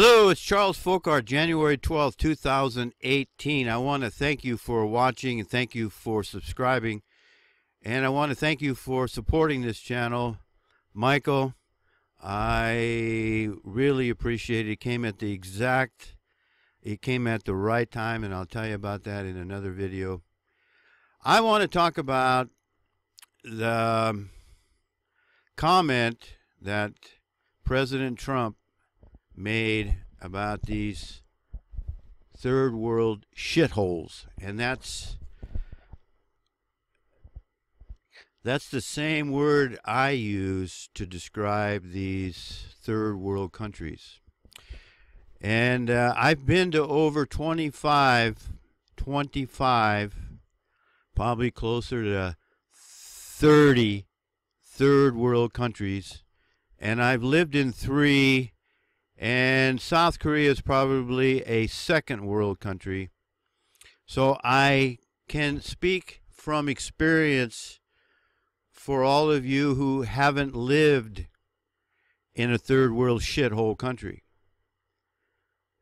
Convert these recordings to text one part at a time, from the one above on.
Hello, it's Charles Fockaert, January 12th, 2018. I want to thank you for watching and thank you for subscribing. And I want to thank you for supporting this channel. Michael, I really appreciate it. It came at the right time, and I'll tell you about that in another video. I want to talk about the comment that President Trump made about these third world shitholes, and that's the same word I use to describe these third world countries. And I've been to over 25, probably closer to 30 third world countries, and I've lived in 3. And South Korea is probably a second world country. So I can speak from experience for all of you who haven't lived in a third world shithole country.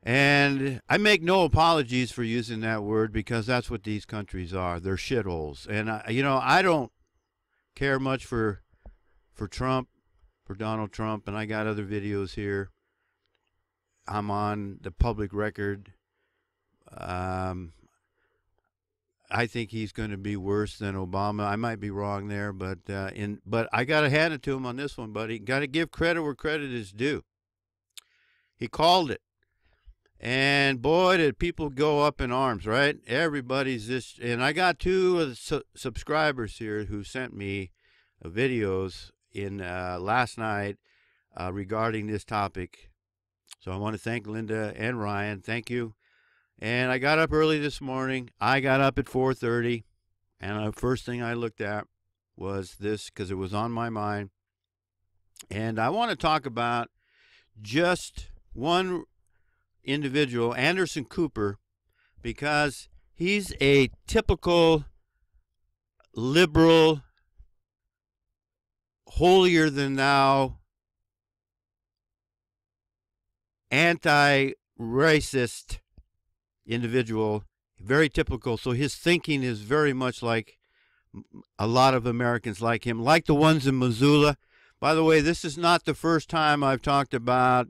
And I make no apologies for using that word, because that's what these countries are. They're shitholes. And, I don't care much for Trump, for Donald Trump, and I got other videos here. I'm on the public record. I think he's going to be worse than Obama. I might be wrong there, but I got to hand it to him on this one, buddy. Got to give credit where credit is due. He called it, and boy, did people go up in arms, right? Everybody's this, and I got 2 of the subscribers here who sent me videos in last night regarding this topic. So I want to thank Linda and Ryan. Thank you. And I got up early this morning. I got up at 4:30, and the first thing I looked at was this, because it was on my mind. And I want to talk about just one individual, Anderson Cooper, because he's a typical liberal, holier-than-thou, anti-racist individual, very typical. So his thinking is very much like a lot of Americans like him, like the ones in Missoula. By the way, this is not the first time I've talked about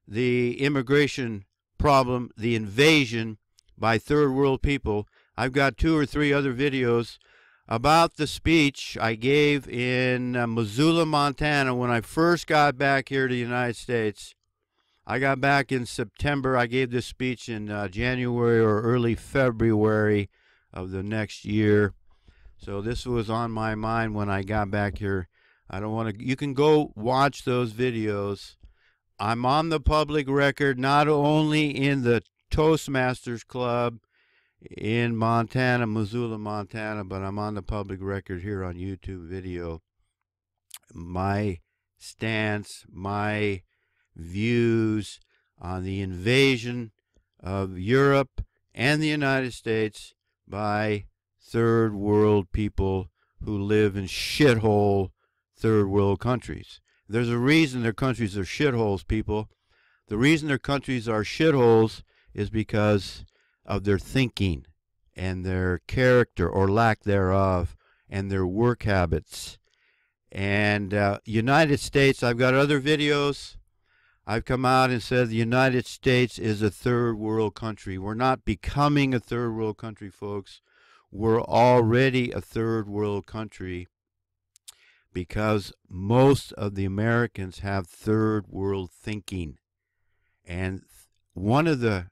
the immigration problem, the invasion by third world people. I've got 2 or 3 other videos about the speech I gave in Missoula, Montana, when I first got back here to the United States. I got back in September. I gave this speech in January or early February of the next year. So this was on my mind when I got back here. I don't want to. You can go watch those videos. I'm on the public record, not only in the Toastmasters Club in Montana, Missoula, Montana, but I'm on the public record here on YouTube video. My stance, my views on the invasion of Europe and the United States by third world people who live in shithole third world countries. There's a reason their countries are shitholes, people. The reason their countries are shitholes is because of their thinking and their character or lack thereof, and their work habits. And United States, I've got other videos. I've come out and said the United States is a third world country. We're not becoming a third world country, folks. We're already a third world country, because most of the Americans have third world thinking. And one of the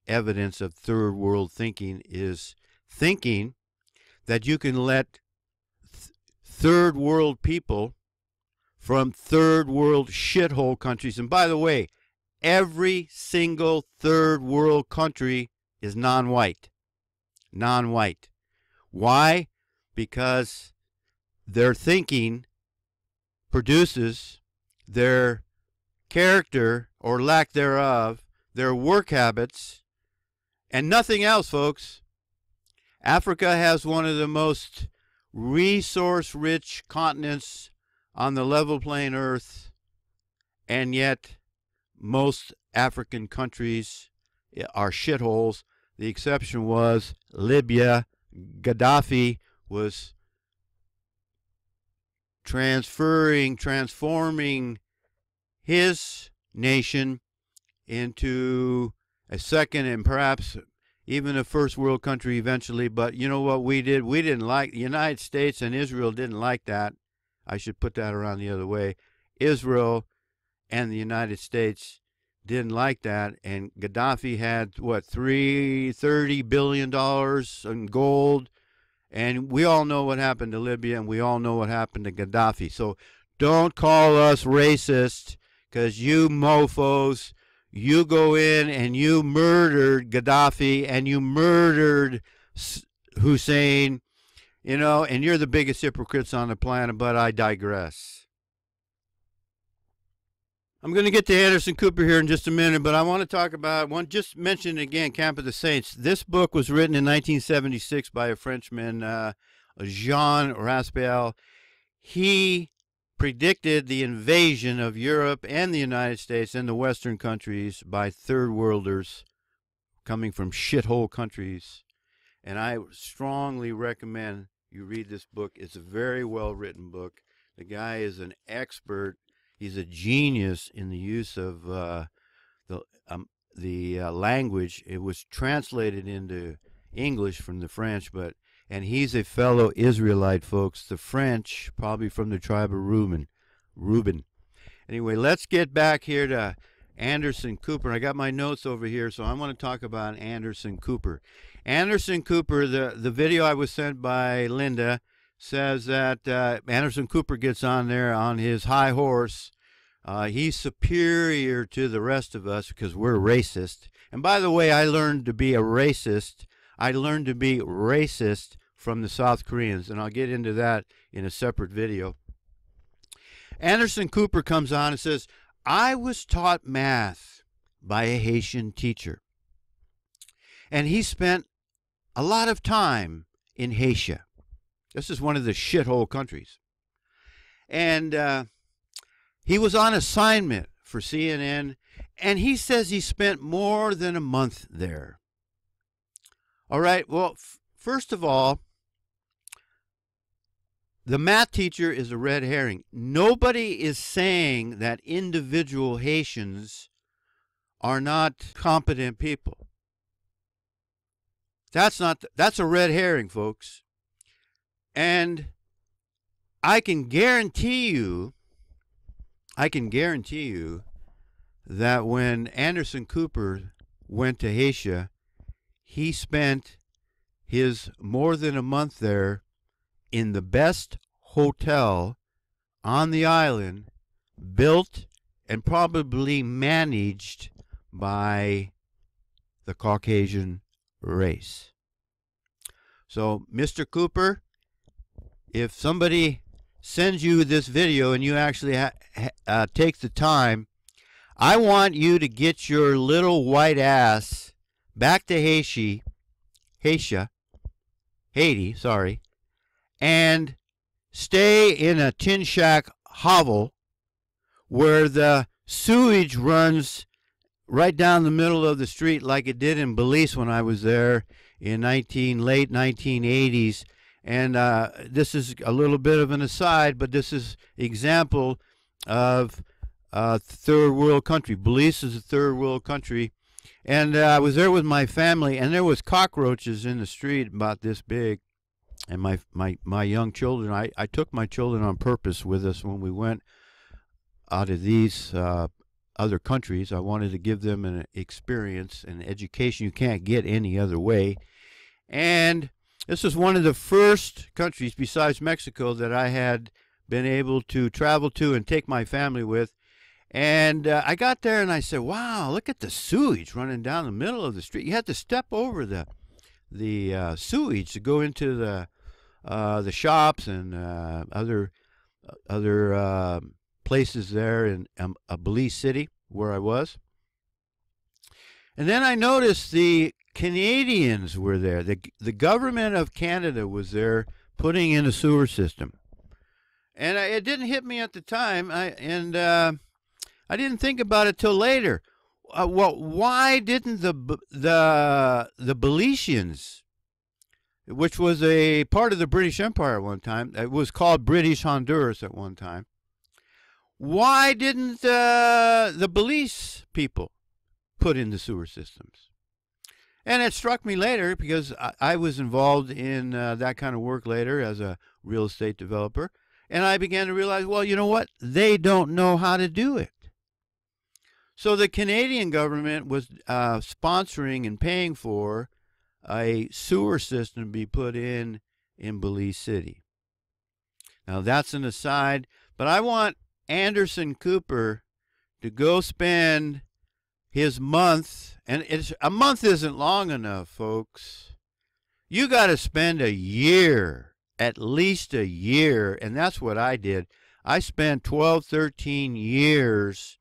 evidence of third world thinking is thinking that you can let third world people from third world shithole countries. And by the way, every single third world country is non-white. Non-white. Why? Because their thinking produces their character or lack thereof, their work habits, and nothing else, folks. Africa has one of the most resource-rich continents on the level playing earth, and yet most African countries are shitholes. The exception was Libya. Gaddafi was transforming his nation into a second and perhaps even a first world country eventually. But you know what we did? We didn't like, the United States and Israel didn't like that. I should put that around the other way. Israel and the United States didn't like that, and Gaddafi had, what, $30 billion in gold, and we all know what happened to Libya, and we all know what happened to Gaddafi. So don't call us racist, because you mofos, you go in and you murdered Gaddafi, and you murdered Hussein, you know, and you're the biggest hypocrites on the planet, but I digress. I'm going to get to Anderson Cooper here in just a minute, but I want to talk about just mention again, Camp of the Saints. This book was written in 1976 by a Frenchman, Jean Raspail. He predicted the invasion of Europe and the United States and the Western countries by third worlders coming from shithole countries. And I strongly recommend you read this book. It's a very well written book. The guy is an expert. He's a genius in the use of the language. It was translated into English from the French, and he's a fellow Israelite, folks. The French, probably from the tribe of Reuben. Anyway, let's get back here to Anderson Cooper. I got my notes over here, so I want to talk about Anderson Cooper. Anderson Cooper, the video I was sent by Linda, says that Anderson Cooper gets on there on his high horse. He's superior to the rest of us because we're racist. And by the way, I learned to be a racist. I learned to be racist from the South Koreans, and I'll get into that in a separate video. Anderson Cooper comes on and says, I was taught math by a Haitian teacher. And he spent a lot of time in Haiti. This is one of the shithole countries. And he was on assignment for CNN, and he says he spent more than a month there. All right, well, first of all, the math teacher is a red herring. Nobody is saying that individual Haitians are not competent people. That's a red herring, folks. And I can guarantee you that when Anderson Cooper went to Haiti, he spent his more than a month there in the best hotel on the island, built and probably managed by the Caucasian race. So, Mr. Cooper, if somebody sends you this video and you actually take the time, I want you to get your little white ass back to Haiti, and stay in a tin shack hovel where the sewage runs right down the middle of the street like it did in Belize when I was there in late 1980s. And this is a little bit of an aside, but this is example of third world country. Belize is a third world country. And I was there with my family, and there was cockroaches in the street about this big. And my young children, I took my children on purpose with us when we went out of these other countries. I wanted to give them an experience, an education you can't get any other way. And this was one of the first countries besides Mexico that I had been able to travel to and take my family with. And I got there and I said, wow, look at the sewage running down the middle of the street. You had to step over the sewage to go into the shops and other places there in Belize City where I was. And then I noticed the Canadians were there. The government of Canada was there putting in a sewer system. And it didn't hit me at the time. I didn't think about it till later. Well, why didn't the Belizeans, which was a part of the British Empire at one time, it was called British Honduras at one time, why didn't the Belize people put in the sewer systems? And it struck me later, because I was involved in that kind of work later as a real estate developer, and I began to realize, well, you know what? They don't know how to do it. So the Canadian government was sponsoring and paying for a sewer system to be put in Belize City. Now, that's an aside, but I want Anderson Cooper to go spend his month, and a month isn't long enough, folks. You got to spend a year, at least a year, and that's what I did. I spent 12, 13 years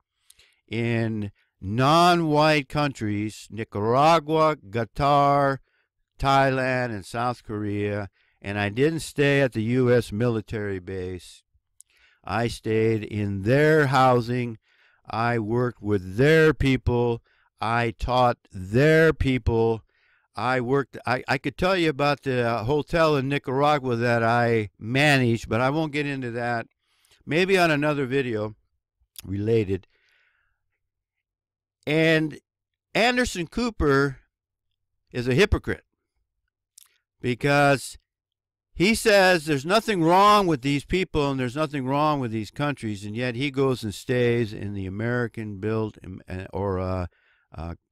in non-white countries, Nicaragua, Qatar, Thailand, and South Korea, and I didn't stay at the U.S. military base. I stayed in their housing. I worked with their people. I taught their people. I could tell you about the hotel in Nicaragua that I managed, but I won't get into that. Maybe on another video related. And Anderson Cooper is a hypocrite, because he says there's nothing wrong with these people and there's nothing wrong with these countries, and yet he goes and stays in the American-built or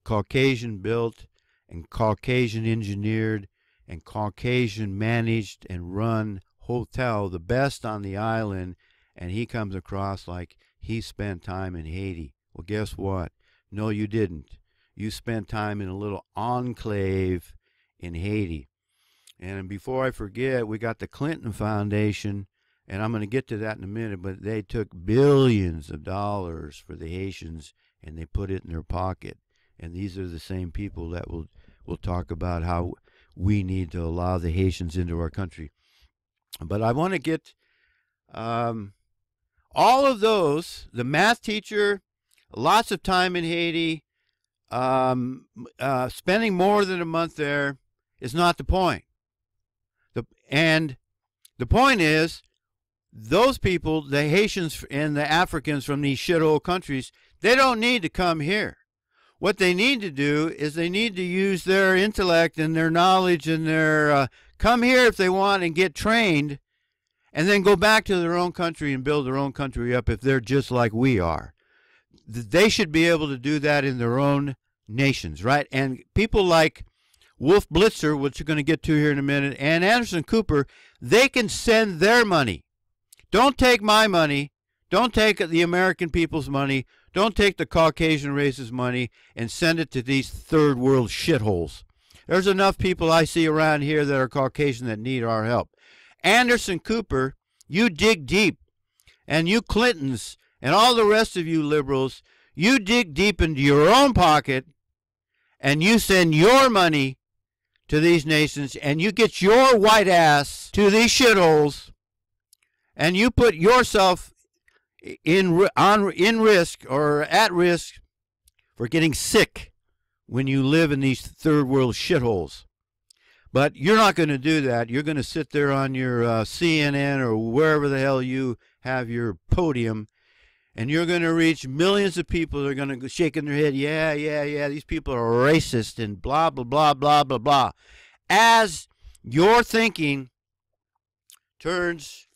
Caucasian-built and Caucasian-engineered and Caucasian-managed and run hotel, the best on the island, and he comes across like he spent time in Haiti. Well, guess what? No, you didn't. You spent time in a little enclave in Haiti. And before I forget, we got the Clinton Foundation, and I'm going to get to that in a minute, but they took billions of dollars for the Haitians, and they put it in their pocket. And these are the same people that will talk about how we need to allow the Haitians into our country. But I want to get all of those, the math teacher, lots of time in Haiti, spending more than a month there is not the point. And the point is, those people, the Haitians and the Africans from these shithole countries, they don't need to come here. What they need to do is they need to use their intellect and their knowledge and their come here if they want and get trained, and then go back to their own country and build their own country up if they're just like we are. They should be able to do that in their own nations, right? And people like Wolf Blitzer, which you're going to get to here in a minute, and Anderson Cooper, they can send their money. Don't take my money. Don't take the American people's money. Don't take the Caucasian race's money and send it to these third world shitholes. There's enough people I see around here that are Caucasian that need our help. Anderson Cooper, you dig deep. And you Clintons and all the rest of you liberals, you dig deep into your own pocket and you send your money to these nations, and you get your white ass to these shitholes, and you put yourself in risk or at risk for getting sick when you live in these third world shitholes. But you're not going to do that. You're going to sit there on your CNN or wherever the hell you have your podium, and you're going to reach millions of people that are going to go shaking their head, yeah, these people are racist and blah, blah, blah, blah, blah, blah. As your thinking turns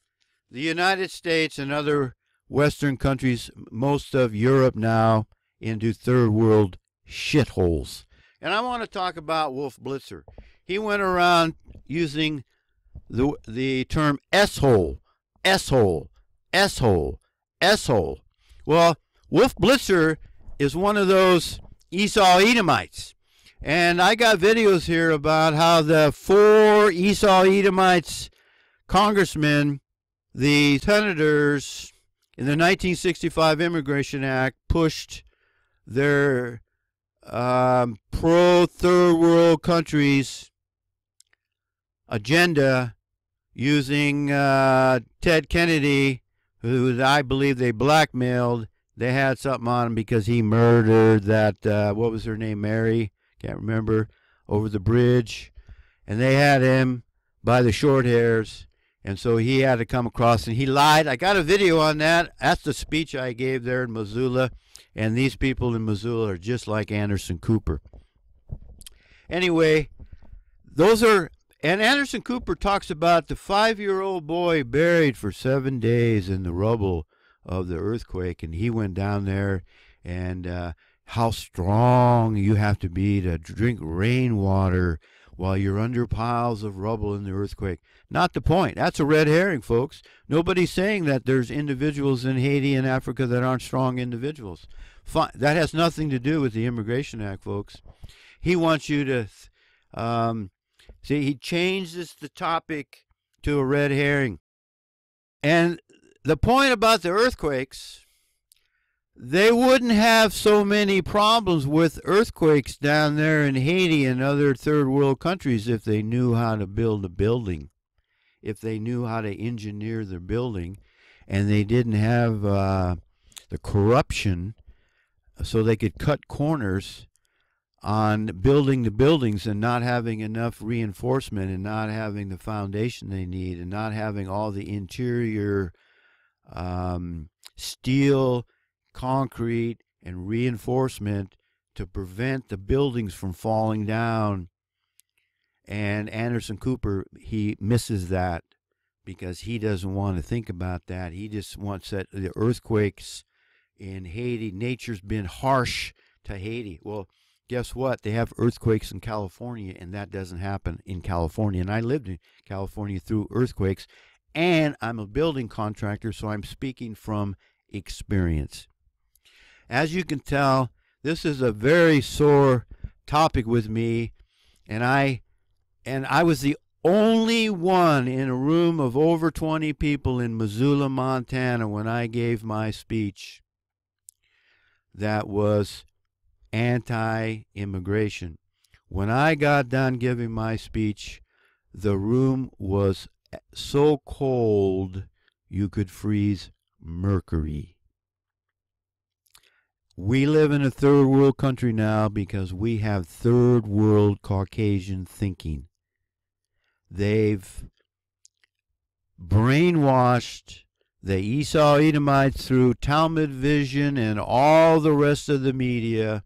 the United States and other Western countries, most of Europe now, into third world shitholes. And I want to talk about Wolf Blitzer. He went around using the term S-hole, S-hole, S-hole, S-hole. Well, Wolf Blitzer is one of those Esau Edomites. And I got videos here about how the 4 Esau Edomites congressmen, the senators in the 1965 Immigration Act, pushed their pro-third world countries agenda using Ted Kennedy, who I believe they blackmailed They had something on him because he murdered that, what was her name, Mary? Can't remember, over the bridge. And they had him by the short hairs. And so he had to come across, and he lied. I got a video on that. That's the speech I gave there in Missoula. And these people in Missoula are just like Anderson Cooper. Anyway, those are, and Anderson Cooper talks about the 5-year-old boy buried for 7 days in the rubble of the earthquake. And he went down there, and how strong you have to be to drink rainwater while you're under piles of rubble in the earthquake. Not the point. That's a red herring, folks. Nobody's saying that there's individuals in Haiti and Africa that aren't strong individuals. That has nothing to do with the Immigration Act, folks. He wants you to see, he changes the topic to a red herring. And the point about the earthquakes, they wouldn't have so many problems with earthquakes down there in Haiti and other third world countries if they knew how to build a building, if they knew how to engineer their building, and they didn't have the corruption so they could cut corners on building the buildings and not having enough reinforcement and not having the foundation they need and not having all the interior steel, concrete, and reinforcement to prevent the buildings from falling down. And Anderson Cooper, he misses that because he doesn't want to think about that. He just wants that the earthquakes in Haiti, nature's been harsh to Haiti. Well, guess what? They have earthquakes in California, and that doesn't happen in California. And I lived in California through earthquakes, and I'm a building contractor, so I'm speaking from experience. As you can tell, this is a very sore topic with me, and I was the only one in a room of over 20 people in Missoula, Montana, when I gave my speech that was anti-immigration. When I got done giving my speech, the room was so cold you could freeze mercury. We live in a third world country now because we have third world Caucasian thinking. They've brainwashed the Esau Edomites through Talmud Vision and all the rest of the media.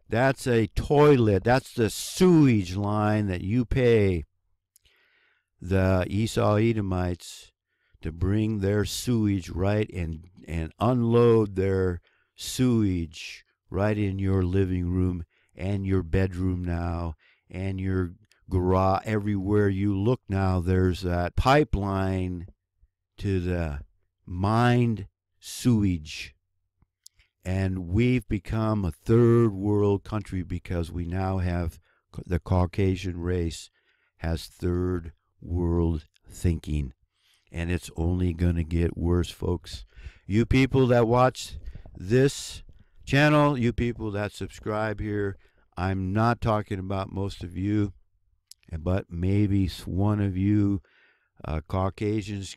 That's a toilet. That's the sewage line that you pay the Esau Edomites to bring their sewage right and unload their sewage right in your living room and your bedroom now and your garage. Everywhere you look now, there's that pipeline to the mined sewage. And we've become a third world country because we now have the Caucasian race has third world thinking. And it's only going to get worse, folks. You people that watch this channel, you people that subscribe here, I'm not talking about most of you, but maybe one of you Caucasians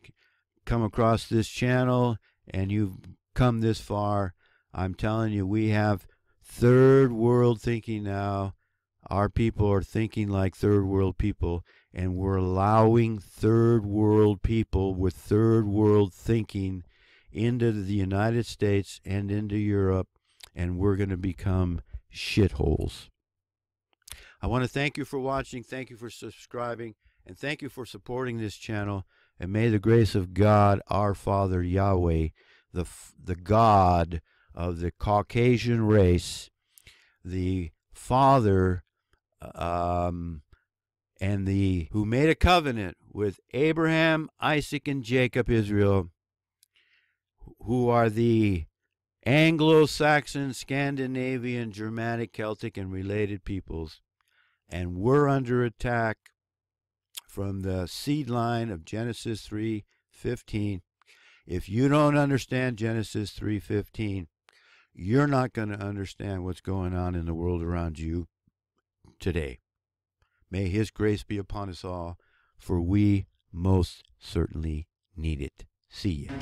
come across this channel and you've come this far. I'm telling you, we have third world thinking now. Our people are thinking like third world people, and we're allowing third world people with third world thinking into the United States and into Europe, and we're going to become shitholes. I want to thank you for watching, thank you for subscribing, and thank you for supporting this channel. And may the grace of God, our Father Yahweh, the God of the Caucasian race, the Father and who made a covenant with Abraham, Isaac, and Jacob, Israel, who are the Anglo-Saxon, Scandinavian, Germanic, Celtic, and related peoples. And we're under attack from the seed line of Genesis 3:15. If you don't understand Genesis 3:15, you're not going to understand what's going on in the world around you today. May His grace be upon us all, for we most certainly need it. See ya.